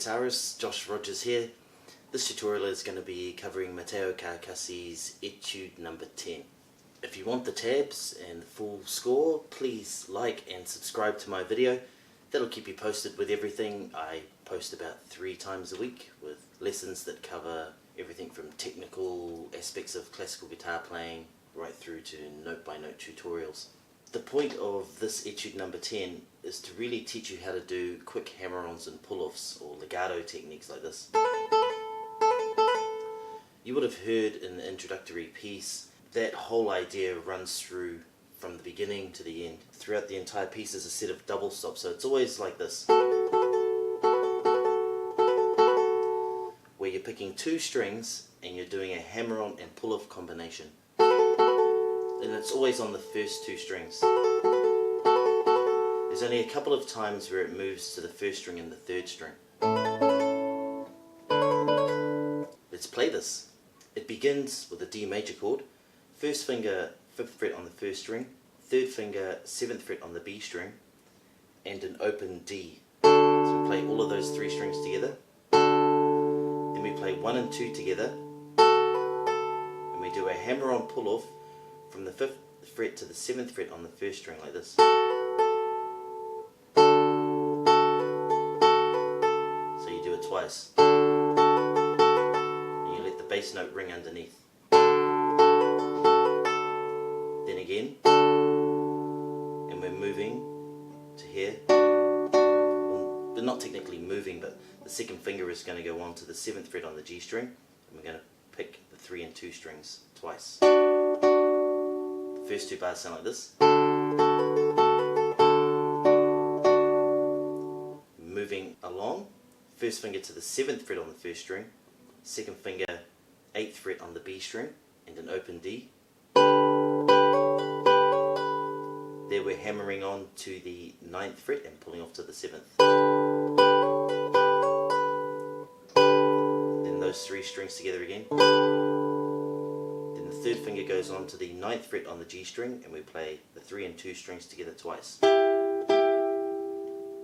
guitarist, Josh Rogers here. This tutorial is going to be covering Matteo Carcassi's Etude No. 10. If you want the tabs and the full score, please like and subscribe to my video. That'll keep you posted with everything. I post about 3 times a week with lessons that cover everything from technical aspects of classical guitar playing right through to note-by-note tutorials. The point of this Etude No. 10 is to really teach you how to do quick hammer-ons and pull-offs or legato techniques like this. You would have heard in the introductory piece that whole idea runs through from the beginning to the end. Throughout the entire piece is a set of double stops, so it's always like this, where you're picking 2 strings and you're doing a hammer-on and pull-off combination. And it's always on the first 2 strings. There's only a couple of times where it moves to the 1st string and the 3rd string. Let's play this. It begins with a D major chord, 1st finger 5th fret on the 1st string, 3rd finger 7th fret on the B string, and an open D. So we play all of those 3 strings together. Then we play 1 and 2 together, and we do a hammer-on pull-off from the 5th fret to the 7th fret on the 1st string like this. So you do it twice. And you let the bass note ring underneath. Then again. And we're moving to here. Well, we're not technically moving, but the 2nd finger is going to go on to the 7th fret on the G string. And we're going to pick the 3 and 2 strings twice. First 2 bars sound like this. Moving along, 1st finger to the 7th fret on the 1st string, 2nd finger 8th fret on the B string, and an open D. There we're hammering on to the 9th fret and pulling off to the 7th. Then those 3 strings together again. The 3rd finger goes on to the 9th fret on the G string, and we play the 3 and 2 strings together twice.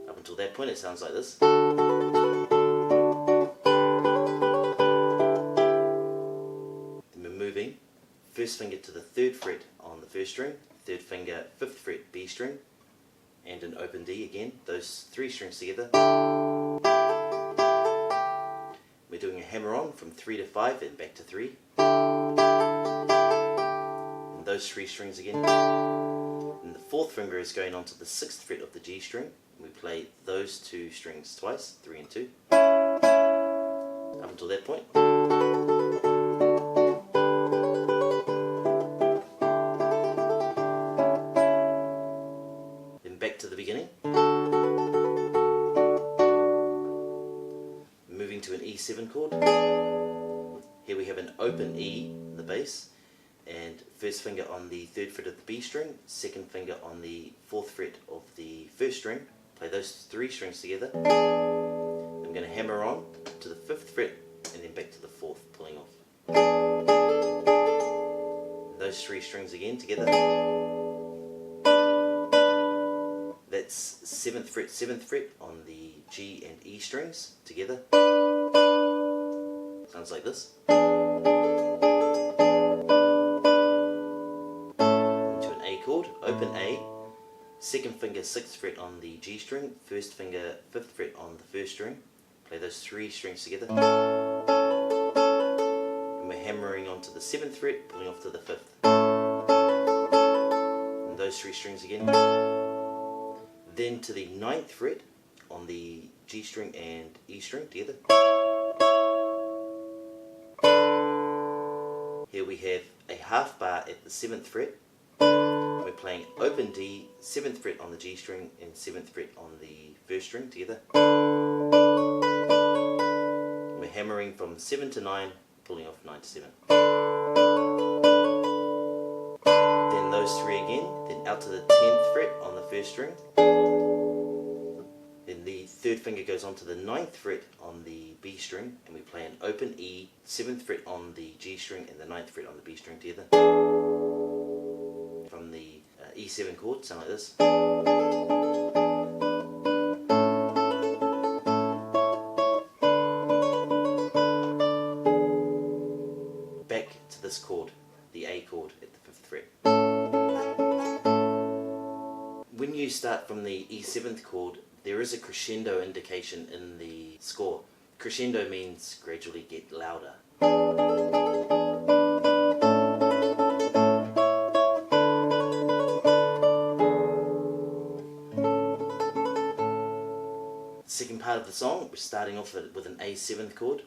Up until that point it sounds like this. Then we're moving, 1st finger to the 3rd fret on the 1st string, 3rd finger 5th fret B string, and an open D again, those 3 strings together. We're doing a hammer on from 3 to 5 and back to 3. Those 3 strings again, and the 4th finger is going on to the 6th fret of the G string. We play those 2 strings twice, 3 and 2, up until that point. Then back to the beginning, moving to an E7 chord. Here we have an open E in the bass, and 1st finger on the 3rd fret of the B string, 2nd finger on the 4th fret of the 1st string. Play those 3 strings together. I'm going to hammer on to the 5th fret and then back to the 4th, pulling off. Those 3 strings again together. That's 7th fret on the G and E strings together. Sounds like this. Chord, open A, 2nd finger 6th fret on the G string, 1st finger 5th fret on the 1st string. Play those 3 strings together. And we're hammering onto the 7th fret, pulling off to the 5th. And those 3 strings again. Then to the 9th fret on the G string and E string together. Here we have a half bar at the 7th fret. We're playing open D, 7th fret on the G string and 7th fret on the 1st string together. We're hammering from 7 to 9, pulling off 9 to 7. Then those 3 again, then out to the 10th fret on the 1st string. Then the 3rd finger goes on to the 9th fret on the B string, and we play an open E, 7th fret on the G string and the 9th fret on the B string together. From the E7 chord, sound like this. you start from the E7th chord, there is a crescendo indication in the score. Crescendo means gradually get louder. Second part of the song, we're starting off with an A7th chord.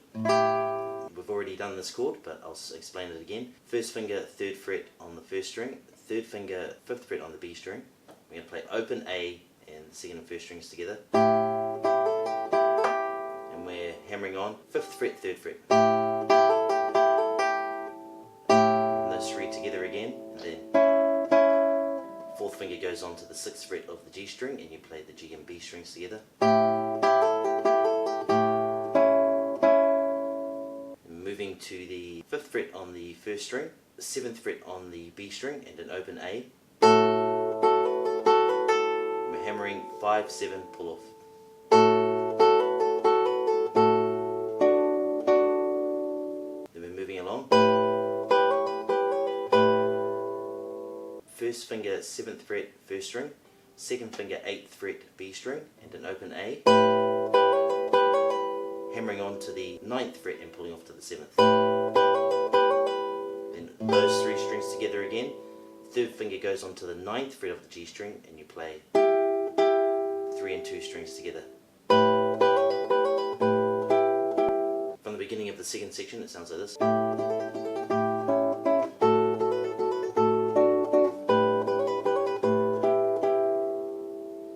We've already done this chord, but I'll explain it again. First finger, 3rd fret on the 1st string, 3rd finger, 5th fret on the B string. We're going to play open A and the 2nd and 1st strings together. And we're hammering on 5th fret, 3rd fret. And those 3 together again, and then 4th finger goes on to the 6th fret of the G string, and you play the G and B strings together. Moving to the 5th fret on the 1st string, the 7th fret on the B string, and an open A. And we're hammering 5, 7, pull off. Then we're moving along. First finger 7th fret 1st string, 2nd finger 8th fret B string, and an open A. Hammering on to the 9th fret and pulling off to the 7th. Then those 3 strings together again. 3rd finger goes on to the 9th fret of the G string, and you play 3 and 2 strings together. From the beginning of the 2nd section, it sounds like this.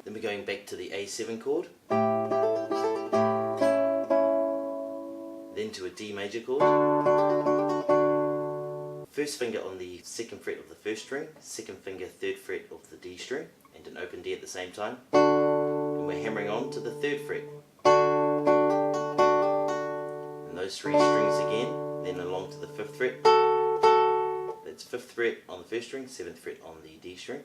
Then we're going back to the A7 chord. Then to a D major chord. First finger on the 2nd fret of the 1st string, 2nd finger 3rd fret of the D string, and an open D at the same time. And we're hammering on to the 3rd fret. And those 3 strings again, then along to the 5th fret. That's 5th fret on the 1st string, 7th fret on the D string.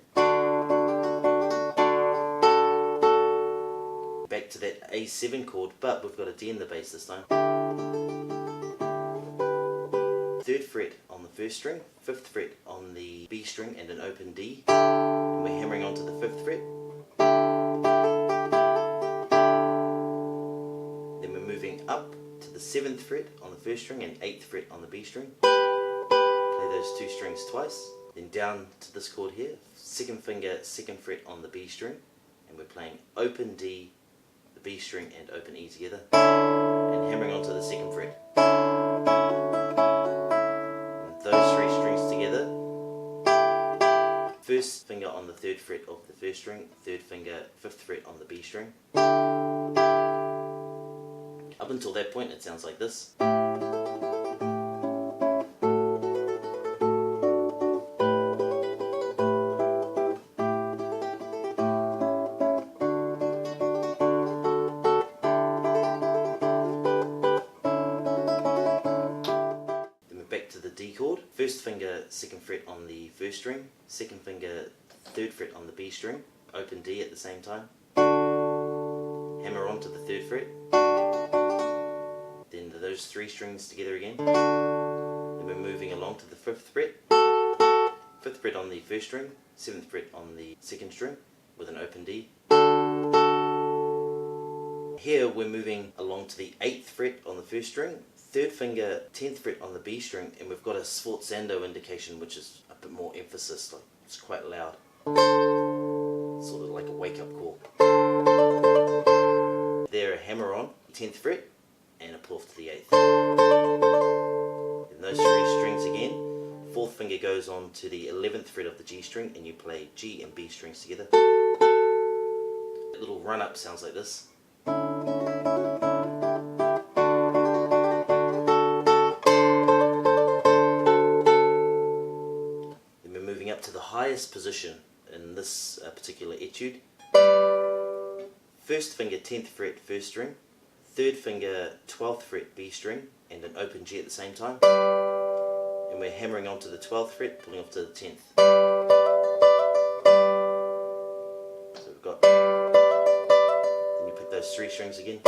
Back to that A7 chord, but we've got a D in the bass this time. 3rd fret on the 1st string, 5th fret on the B string, and an open D. And we're hammering on to the 5th fret. Then we're moving up to the 7th fret on the 1st string and 8th fret on the B string. Play those 2 strings twice. Then down to this chord here, 2nd finger, 2nd fret on the B string, and we're playing open D, the B string, and open E together, and hammering onto the 2nd fret. And those 3 strings together, first finger on the 3rd fret of the 1st string, 3rd finger, 5th fret on the B string. Up until that point, it sounds like this. D chord. First finger 2nd fret on the 1st string, 2nd finger 3rd fret on the B string, open D at the same time, hammer on to the 3rd fret, then those 3 strings together again, then we're moving along to the 5th fret, 5th fret on the 1st string, 7th fret on the 2nd string with an open D. Here we're moving along to the 8th fret on the 1st string, 3rd finger 10th fret on the B string, and we've got a sforzando indication, which is a bit more emphasis, like it's quite loud, sort of like a wake up call. There, a hammer on 10th fret and a pull off to the 8th. And those 3 strings again, 4th finger goes on to the 11th fret of the G string, and you play G and B strings together. A little run up sounds like this. Up to the highest position in this particular etude. First finger 10th fret 1st string, 3rd finger 12th fret B string, and an open G at the same time. And we're hammering onto the 12th fret, pulling off to the 10th. So we've got, then you pick those 3 strings again.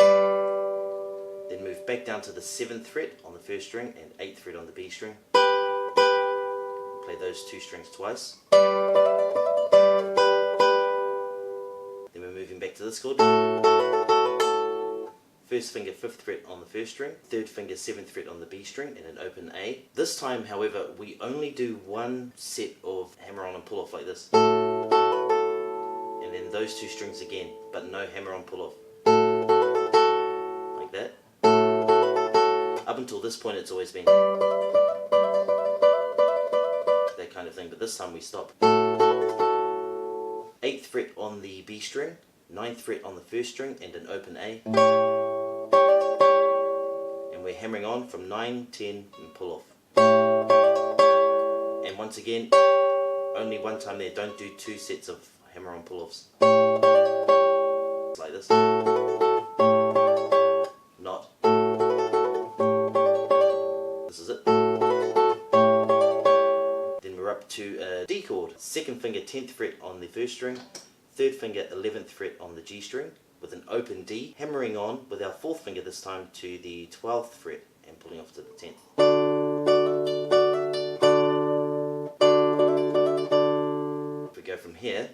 Then move back down to the 7th fret on the 1st string and 8th fret on the B string. Play those 2 strings twice. this chord. First finger 5th fret on the 1st string, 3rd finger 7th fret on the B string, and an open A. This time, however, we only do one set of hammer on and pull off like this. And then those two strings again, but no hammer on pull off. Like that. Up until this point it's always been that kind of thing, but this time we stop. 8th fret on the B string, 9th fret on the 1st string, and an open A. And we're hammering on from 9, 10, and pull off. And once again, only one time there, don't do two sets of hammer on pull offs. It's like this. Not. This is it. Then we're up to a D chord. 2nd finger 10th fret on the 1st string, 3rd finger 11th fret on the G string, with an open D, hammering on with our 4th finger this time to the 12th fret and pulling off to the 10th. If we go from here,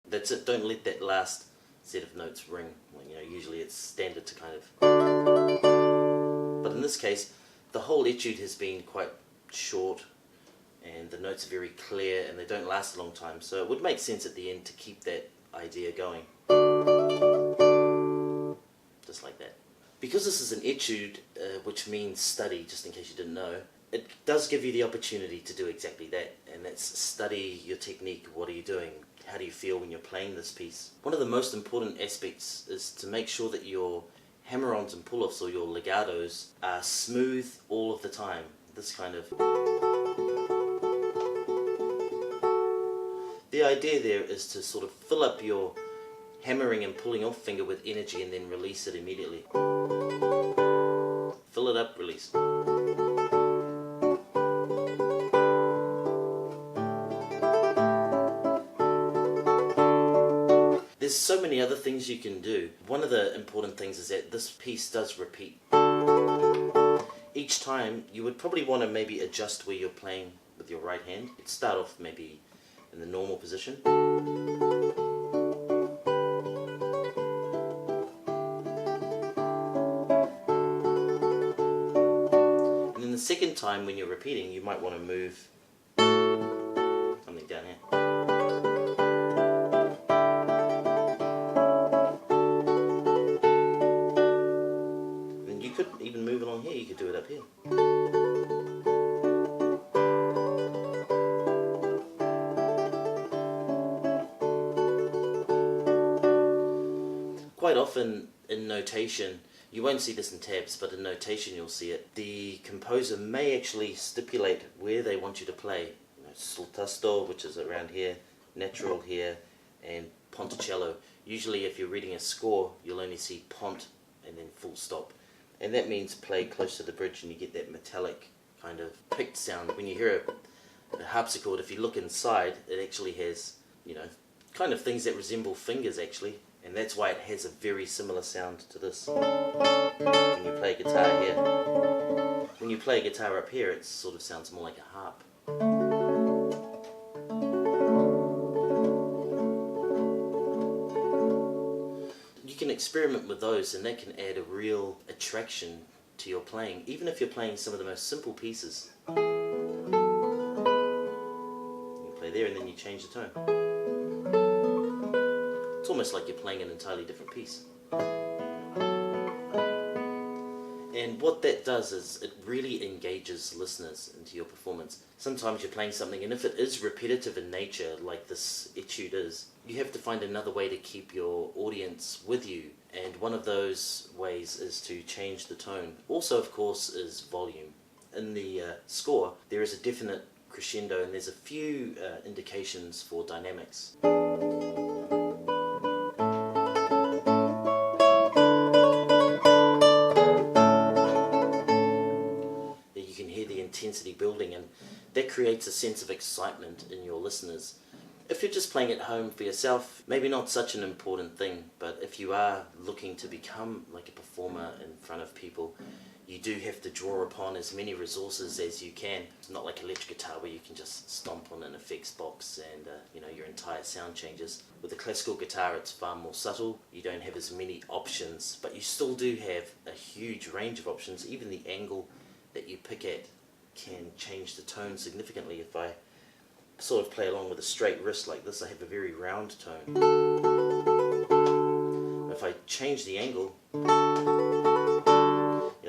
that's it. Don't let that last set of notes ring. You know, usually it's standard to kind of, but in this case the whole etude has been quite short and the notes are very clear and they don't last a long time, so it would make sense at the end to keep that idea going. Just like that. Because this is an etude, which means study, just in case you didn't know, it does give you the opportunity to do exactly that, and that's study your technique. What are you doing? How do you feel when you're playing this piece? One of the most important aspects is to make sure that your hammer-ons and pull-offs or your legatos are smooth all of the time. This kind of... The idea there is to sort of fill up your hammering and pulling off finger with energy and then release it immediately. Fill it up, release. There's so many other things you can do. One of the important things is that this piece does repeat. Each time you would probably want to maybe adjust where you're playing with your right hand. You'd start off maybe in the normal position. And then the second time when you're repeating, you might want to move something down here. Then you could even move along here, you could do it up here. Quite often in notation, you won't see this in tabs, but in notation you'll see it. The composer may actually stipulate where they want you to play. You know, sul tasto, which is around here, natural here, and ponticello. Usually if you're reading a score, you'll only see pont and then full stop. And that means play close to the bridge and you get that metallic kind of picked sound. When you hear a harpsichord, if you look inside, it actually has, you know, kind of things that resemble fingers actually. And that's why it has a very similar sound to this. When you play a guitar here, when you play a guitar up here, it sort of sounds more like a harp. You can experiment with those and that can add a real attraction to your playing, even if you're playing some of the most simple pieces. You play there and then you change the tone. It's almost like you're playing an entirely different piece. And what that does is it really engages listeners into your performance. Sometimes you're playing something and if it is repetitive in nature, like this etude is, you have to find another way to keep your audience with you. And one of those ways is to change the tone. Also, of course, is volume. In the score, there is a definite crescendo and there's a few indications for dynamics. Intensity building, and that creates a sense of excitement in your listeners. If you're just playing at home for yourself, maybe not such an important thing, but if you are looking to become like a performer in front of people, you do have to draw upon as many resources as you can. It's not like electric guitar where you can just stomp on an effects box and your entire sound changes. With a classical guitar it's far more subtle. You don't have as many options, but you still do have a huge range of options. Even the angle that you pick at can change the tone significantly. If I sort of play along with a straight wrist like this, I have a very round tone. If I change the angle,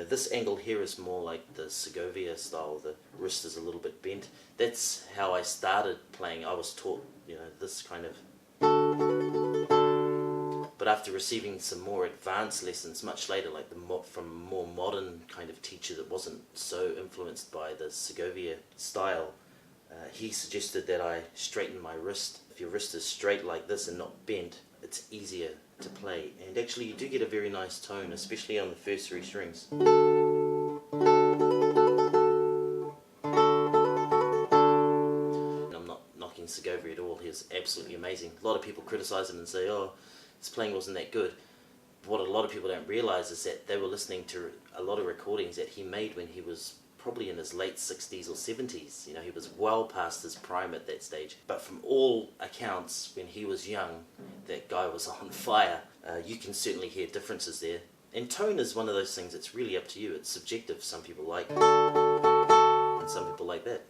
this angle here is more like the Segovia style. The wrist is a little bit bent. That's how I started playing. I was taught, this kind of. But after receiving some more advanced lessons much later, like from a more modern kind of teacher that wasn't so influenced by the Segovia style, he suggested that I straighten my wrist. If your wrist is straight like this and not bent, it's easier to play, and actually you do get a very nice tone, especially on the first three strings. And I'm not knocking Segovia at all. He's absolutely amazing. A lot of people criticize him and say, oh, his playing wasn't that good. What a lot of people don't realize is that they were listening to a lot of recordings that he made when he was probably in his late 60s or 70s. He was well past his prime at that stage. But from all accounts, when he was young, that guy was on fire. You can certainly hear differences there. And tone is one of those things that's really up to you. It's subjective. Some people like and some people like that.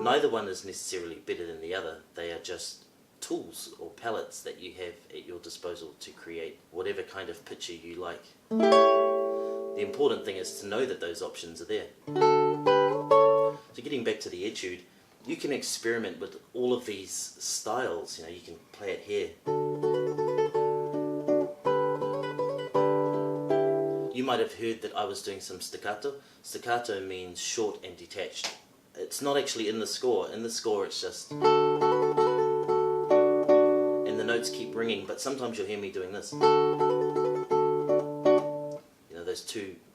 Neither one is necessarily better than the other. They are just tools or palettes that you have at your disposal to create whatever kind of picture you like. The important thing is to know that those options are there. So getting back to the etude, you can experiment with all of these styles. You can play it here. You might have heard that I was doing some staccato. Staccato means short and detached. It's not actually in the score. In the score it's just... and the notes keep ringing, but sometimes you'll hear me doing this. Those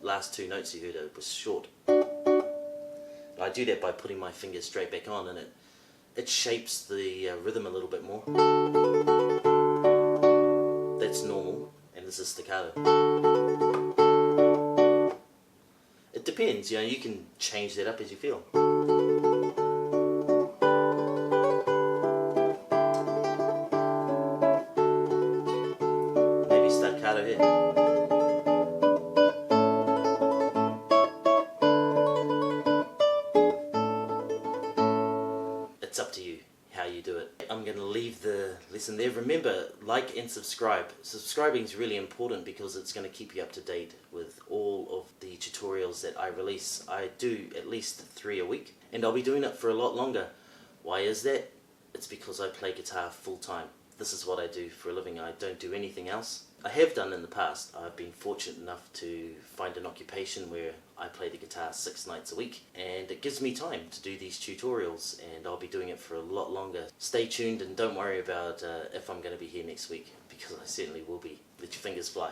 last two notes you heard was short. I do that by putting my fingers straight back on, and it shapes the rhythm a little bit more. That's normal, and this is staccato. It depends, you can change that up as you feel. Maybe staccato here. It's up to you how you do it. I'm going to leave the lesson there. Remember, like and subscribe. Subscribing is really important because it's going to keep you up to date with all of the tutorials that I release. I do at least 3 a week, and I'll be doing it for a lot longer. Why is that? It's because I play guitar full time. This is what I do for a living. I don't do anything else. I have done in the past. I've been fortunate enough to find an occupation where I play the guitar 6 nights a week, and it gives me time to do these tutorials, and I'll be doing it for a lot longer. Stay tuned and don't worry about if I'm going to be here next week, because I certainly will be. Let your fingers fly.